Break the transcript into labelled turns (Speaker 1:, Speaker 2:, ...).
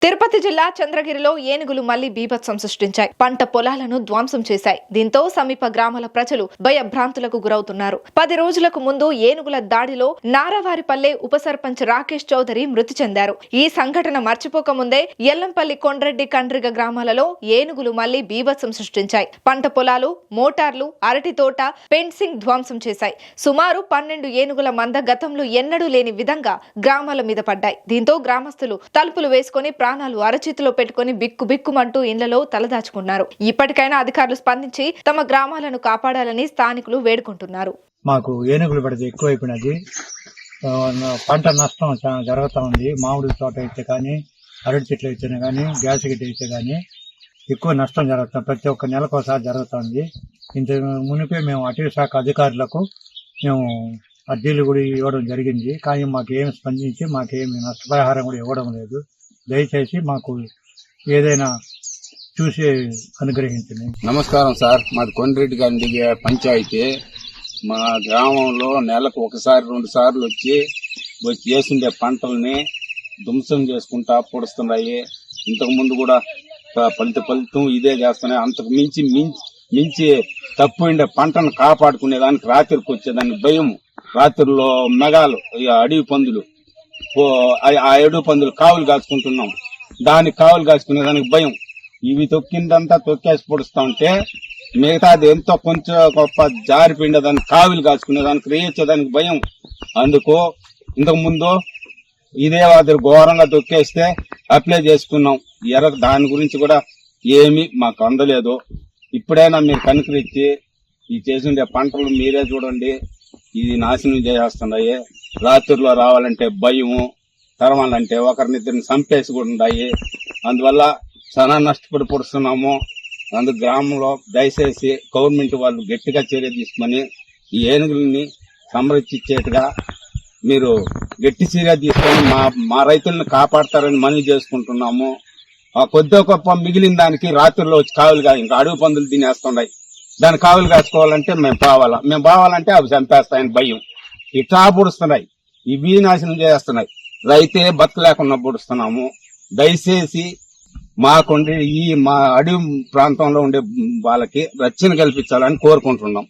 Speaker 1: తిరుపతి జిల్లా చంద్రగిరిలో ఏనుగులు మళ్లీ బీభత్సం సృష్టించాయి. పంట పొలాలను ధ్వంసం చేశాయి. దీంతో సమీప గ్రామాల ప్రజలు భయభ్రాంతులకు గురవుతున్నారు. 10 రోజులకు ముందు ఏనుగుల దాడిలో నారవారిపల్లె ఉప సర్పంచ్ రాకేష్ చౌదరి మృతి చెందారు. ఈ సంఘటన మర్చిపోక ముందే ఎల్లంపల్లి కొండ్రెడ్డి కండ్రిగ గ్రామాలలో ఏనుగులు మళ్లీ బీభత్సం సృష్టించాయి. పంట పొలాలు, మోటార్లు, అరటి తోట, ఫెన్సింగ్ ధ్వంసం చేశాయి. సుమారు 12 ఏనుగుల మంద గతంలో ఎన్నడూ లేని విధంగా గ్రామాల మీద పడ్డాయి. దీంతో గ్రామస్తులు తలుపులు వేసుకుని ప్రాణాలు అరచేతిలో పెట్టుకుని బిక్కుబిక్కుమంటూ ఇళ్లలో తలదాచుకున్నారు. ఇప్పటికైనా అధికారులు స్పందించి తమ గ్రామాలను కాపాడాలని స్థానికులు వేడుకుంటున్నారు.
Speaker 2: మాకు ఏనుగులు పడితే ఎక్కువైపోయినది. పంట నష్టం చాలా జరుగుతూ ఉంది. మామిడి తోట అయితే కానీ, అరటి చెట్లు అయితే కానీ, గ్యాస్ గిట్ అయితే కానీ ఎక్కువ నష్టం జరుగుతుంది. ప్రతి ఒక్క నెలకోసారి జరుగుతుంది. ఇంత మునిపే మేము అటవీ శాఖ అధికారులకు మేము అర్జీలు కూడా ఇవ్వడం జరిగింది. కానీ మాకేమి స్పందించి మాకేమి నష్టపరిహారం కూడా ఇవ్వడం లేదు. దయచేసి మాకు ఏదైనా చూసి అనుగ్రహించండి.
Speaker 3: నమస్కారం సార్, మాది కొండ్రెడ్డి కండ్రిగ పంచాయతీ. మా గ్రామంలో నెలకు 1-2 సార్లు వచ్చి చేస్తుండే పంటల్ని ధ్వంసం చేసుకుంటా పొడుస్తున్నాయి. ఇంతకు ముందు కూడా ఫలితం ఇదే చేస్తున్నాయి. అంతకు మించి తప్పు పంటను కాపాడుకునేదానికి రాత్రికి వచ్చేదానికి భయం. రాత్రిలో మెగాలు, అడవి పందులు, ఆ అడవి పందులు కావులు కాచుకుంటున్నాం. దానికి కావులు కాచుకునేదానికి భయం. ఇవి తొక్కిందంతా తొక్కేసి పొడుస్తా ఉంటే మిగతాది ఎంతో కొంచెం గొప్ప జారిపిండే దానికి కావులు కాచుకునేదానికి రేయించేదానికి భయం. అందుకు ఇంతకు ముందు ఇదే వారి ఘోరంగా తొక్కేస్తే అప్లై చేసుకున్నాం. దాని గురించి కూడా ఏమీ మాకు అందలేదు. ఇప్పుడైనా మీరు కనుకరించి ఈ చేసిండే పంటలు మీరే చూడండి. ఇది నాశనం చేస్తున్నాయి. రాత్రిలో రావాలంటే భయము, తరవాలంటే ఒకరినిద్దరిని చంపేసి కూడా ఉన్నాయి. అందువల్ల చాలా నష్టపడి పడుతున్నాము. అందుకు గ్రామంలో దయచేసి గవర్నమెంట్ వాళ్ళు గట్టిగా చర్య తీసుకుని ఈ ఏనుగులని సంరక్షించేట్టుగా మీరు గట్టి చర్య తీసుకొని మా రైతులను కాపాడతారని మనవి చేసుకుంటున్నాము. ఆ కొద్ది గొప్ప మిగిలిన దానికి రాత్రిలో వచ్చి కావులుగా ఇంకా అడవి పందులు తినేస్తున్నాయి. దాన్ని కావులు కాచుకోవాలంటే మేము బావాలంటే అవి చంపేస్తాయని భయం. ఇట్లా పొడుస్తున్నాయి. ఇవి నాశనం చేస్తున్నాయి. రైతే బతకలేకుండా పొడుస్తున్నాము. దయచేసి మా అడవి ప్రాంతంలో ఉండే వాళ్ళకి రక్షణ కల్పించాలని కోరుకుంటున్నాం.